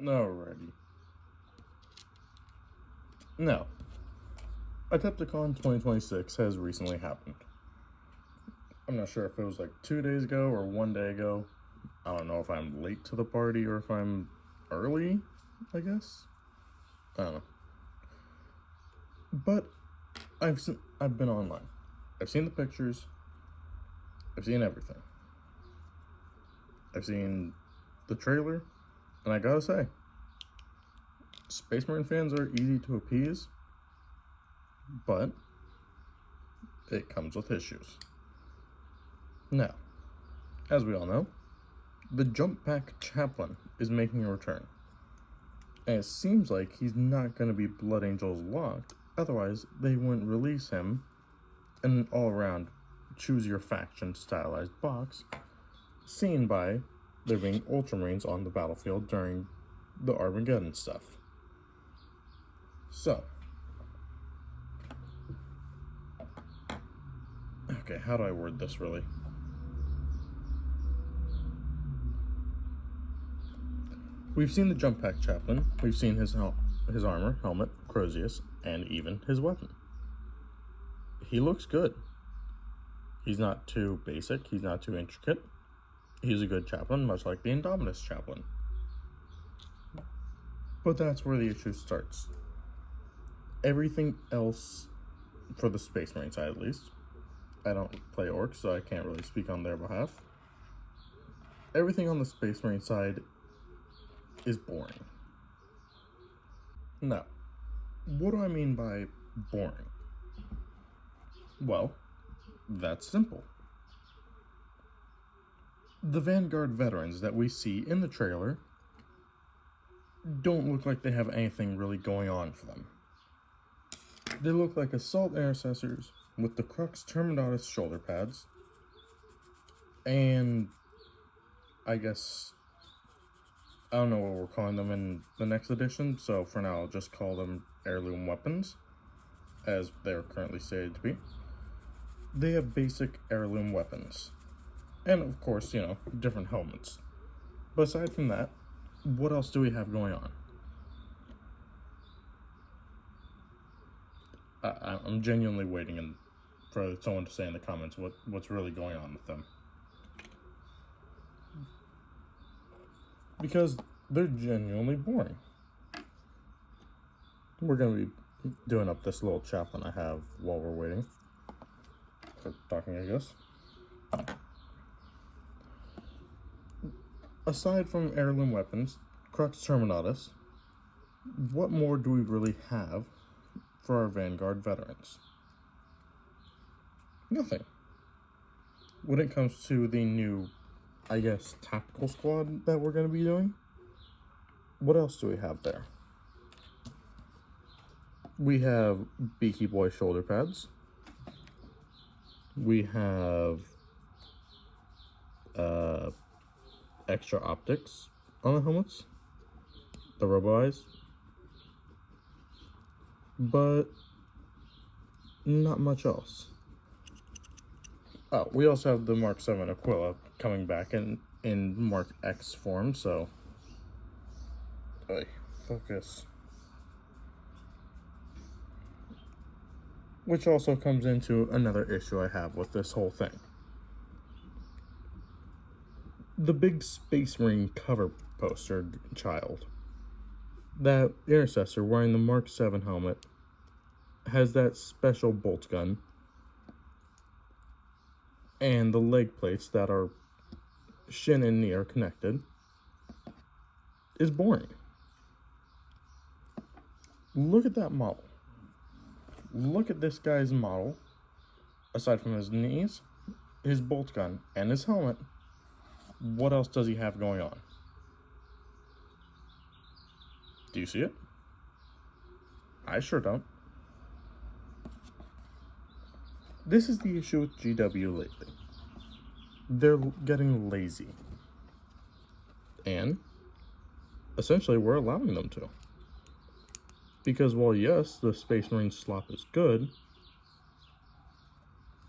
Alrighty. Now, Adepticon 2026 has recently happened. I'm not sure if it was like 2 days ago or 1 day ago. I don't know if I'm late to the party or if I'm early, I guess. I don't know. But I've been online. I've seen the pictures. I've seen everything. I've seen the trailer, and I gotta say, Space Marine fans are easy to appease, but it comes with issues. Now, as we all know, the Jump Pack Chaplain is making a return. And it seems like he's not going to be Blood Angels locked, otherwise they wouldn't release him in an all-around choose-your-faction stylized box, seen by there being Ultramarines on the battlefield during the Armageddon stuff. So, okay, how do I word this really? We've seen the Jump Pack Chaplain, we've seen his armor, helmet, Crozius, and even his weapon. He looks good. He's not too basic, he's not too intricate. He's a good chaplain, much like the Indominus Chaplain. But that's where the issue starts. Everything else, for the Space Marine side at least, I don't play Orcs, so I can't really speak on their behalf. Everything on the Space Marine side is boring. Now, what do I mean by boring? Well, that's simple. The Vanguard veterans that we see in the trailer don't look like they have anything really going on for them. They look like assault intercessors with the Crux Terminatus shoulder pads, and I guess I don't know what we're calling them in the next edition, so for now I'll just call them heirloom weapons, as they're currently stated to be. They have basic heirloom weapons. And of course, different helmets. But aside from that, what else do we have going on? I'm genuinely waiting for someone to say in the comments what's really going on with them. Because they're genuinely boring. We're going to be doing up this little chaplain I have while we're waiting for talking, I guess. Aside from heirloom weapons, Crux Terminatus, what more do we really have for our Vanguard veterans? Nothing. When it comes to the new, I guess, tactical squad that we're going to be doing, what else do we have there? We have Beaky Boy shoulder pads. We have extra optics on the helmets, the robo eyes, but not much else. Oh, we also have the Mark 7 Aquila coming back in Mark X form, so focus. Which also comes into another issue I have with this whole thing. The big Space Marine cover poster child, that intercessor wearing the Mark 7 helmet, has that special bolt gun, and the leg plates that are shin and knee are connected, is boring. Look at that model. Look at this guy's model. Aside from his knees, his bolt gun, and his helmet, what else does he have going on? Do you see it? I sure don't. This is the issue with GW lately. They're getting lazy. And essentially we're allowing them to. Because while yes, the Space Marine slop is good,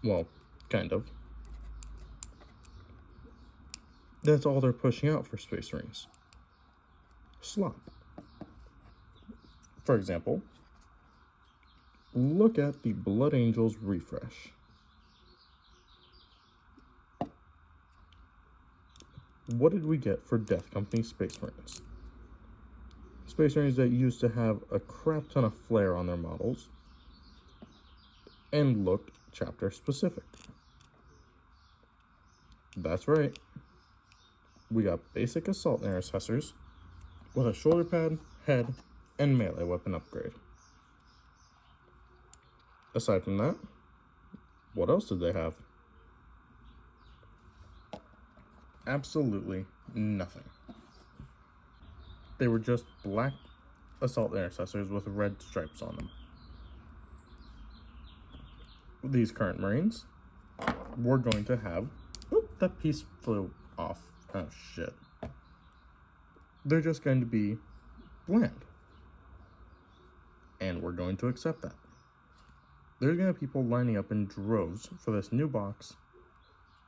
well, kind of, that's all they're pushing out for Space Marines. slop. For example, look at the Blood Angels refresh. What did we get for Death Company Space Marines? Space Marines that used to have a crap ton of flair on their models and looked chapter specific. That's right. We got basic assault intercessors with a shoulder pad, head, and melee weapon upgrade. Aside from that, what else did they have? Absolutely nothing. They were just black assault intercessors with red stripes on them. These current Marines, we're going to have... Oop, that piece flew off. Oh, shit. They're just going to be bland. And we're going to accept that. There's going to be people lining up in droves for this new box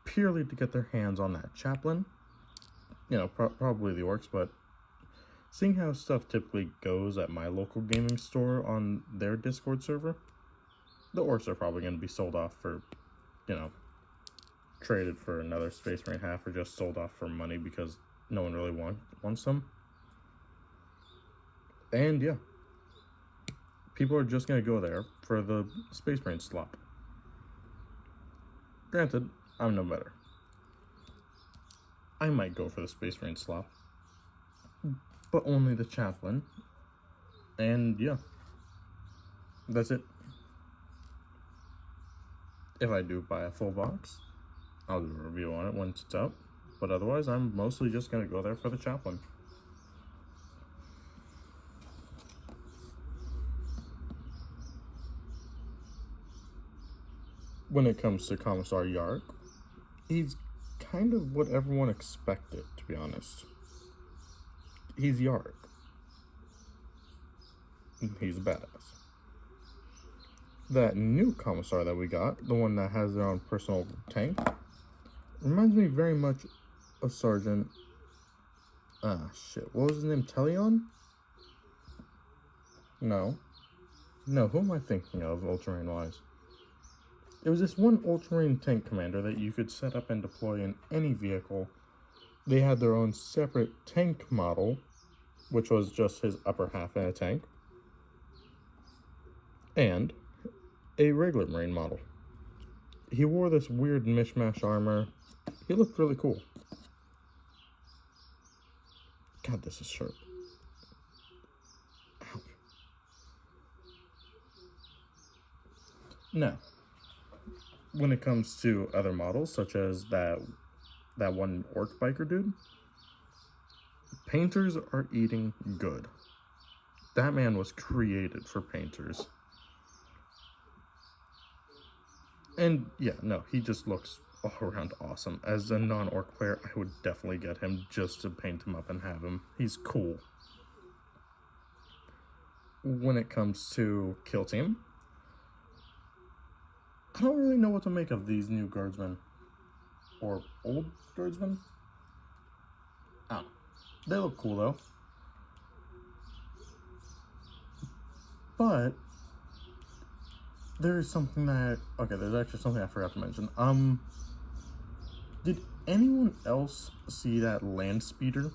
purely to get their hands on that Chaplain. You know, probably the orcs, but seeing how stuff typically goes at my local gaming store on their Discord server, the orcs are probably going to be sold off for, you know, traded for another Space Marine half, or just sold off for money because no one really wants them. And yeah, people are just going to go there for the Space Marine slop. Granted, I'm no better. I might go for the Space Marine slop, but only the Chaplain. And yeah, that's it. If I do buy a full box, I'll do a review on it once it's out. But otherwise, I'm mostly just going to go there for the Chaplain. When it comes to Commissar Yark, he's kind of what everyone expected, to be honest. He's Yark. He's a badass. That new Commissar that we got, the one that has their own personal tank, reminds me very much of Sergeant... what was his name? Teleon? No, who am I thinking of, Ultramarine-wise? It was this one Ultramarine tank commander that you could set up and deploy in any vehicle. They had their own separate tank model, which was just his upper half in a tank, and a regular Marine model. He wore this weird mishmash armor. He looked really cool. God, this is sharp. Ouch. Now, when it comes to other models, such as that one orc biker dude, painters are eating good. That man was created for painters. And yeah, no, he just looks all around awesome. As a non-orc player, I would definitely get him just to paint him up and have him. He's cool. When it comes to Kill Team, I don't really know what to make of these new guardsmen. Or old guardsmen? I don't know. They look cool though. But there's something that... Okay, there's actually something I forgot to mention. Did anyone else see that land speeder?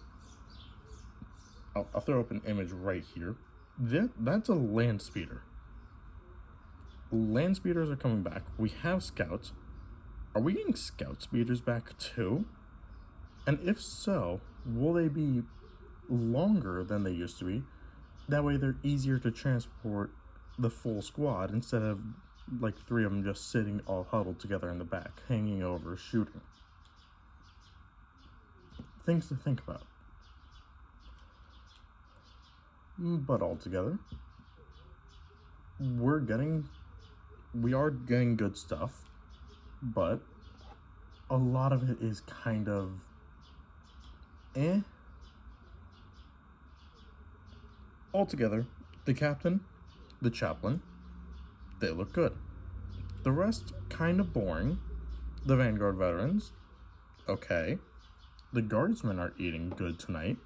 I'll throw up an image right here. That's a land speeder. Land speeders are coming back. We have scouts. Are we getting scout speeders back too? And if so, will they be longer than they used to be? That way they're easier to transport the full squad instead of like 3 of them just sitting all huddled together in the back, hanging over, shooting. Things to think about. But altogether, we are getting good stuff, but a lot of it is kind of Altogether, the captain, the chaplain, they look good. The rest, kind of boring. The Vanguard veterans, okay. The guardsmen are eating good tonight.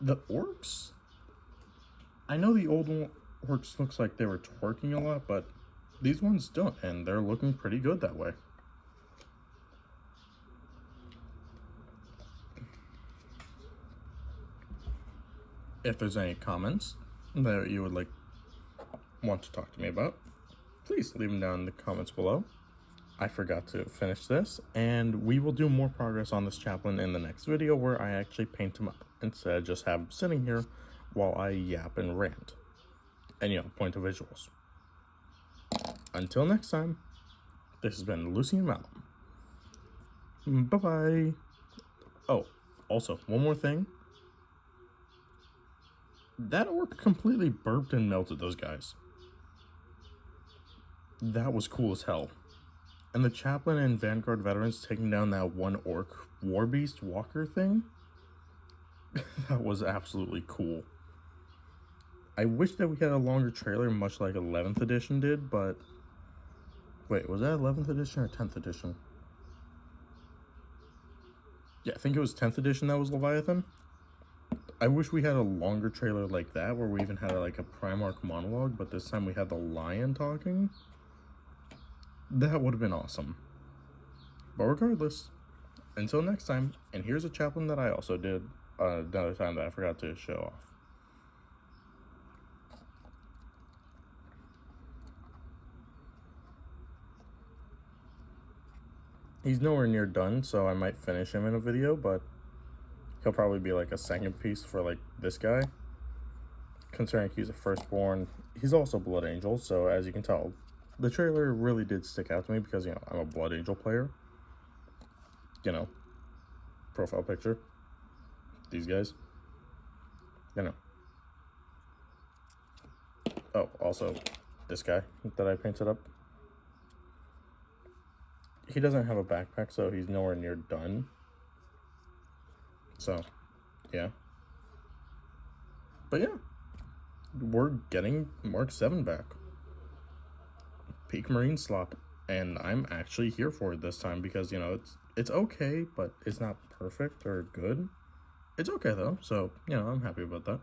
The orcs, I know the old orcs looks like they were twerking a lot, but these ones don't, and they're looking pretty good that way. If there's any comments that you would want to talk to me about, please leave them down in the comments below. I forgot to finish this, and we will do more progress on this chaplain in the next video where I actually paint him up instead of just have him sitting here while I yap and rant and, you know, point to visuals. Until next time, this has been Lucy and Malcolm. Bye-bye. Oh, also, one more thing. That orc completely burped and melted those guys. That was cool as hell. And the chaplain and Vanguard veterans taking down that one orc war beast walker thing, that was absolutely cool. I wish that we had a longer trailer, much like 11th edition did, but wait, was that 11th edition or 10th edition? Yeah, I think it was 10th edition that was Leviathan. I wish we had a longer trailer like that, where we even had like a Primarch monologue, but this time we had the lion talking. That would have been awesome. But regardless, until next time, and here's a chaplain that I also did another time that I forgot to show off. He's nowhere near done, so I might finish him in a video, but he'll probably be like a second piece for like this guy. Considering he's a firstborn, he's also Blood Angel, so as you can tell, the trailer really did stick out to me because, you know, I'm a Blood Angel player. You know, profile picture. These guys. You know. Oh, also, this guy that I painted up. He doesn't have a backpack, so he's nowhere near done. So, yeah. But yeah, we're getting Mark 7 back. Peak Marine slop, and I'm actually here for it this time because, you know, it's okay, but it's not perfect or good. It's okay though, so, you know, I'm happy about that.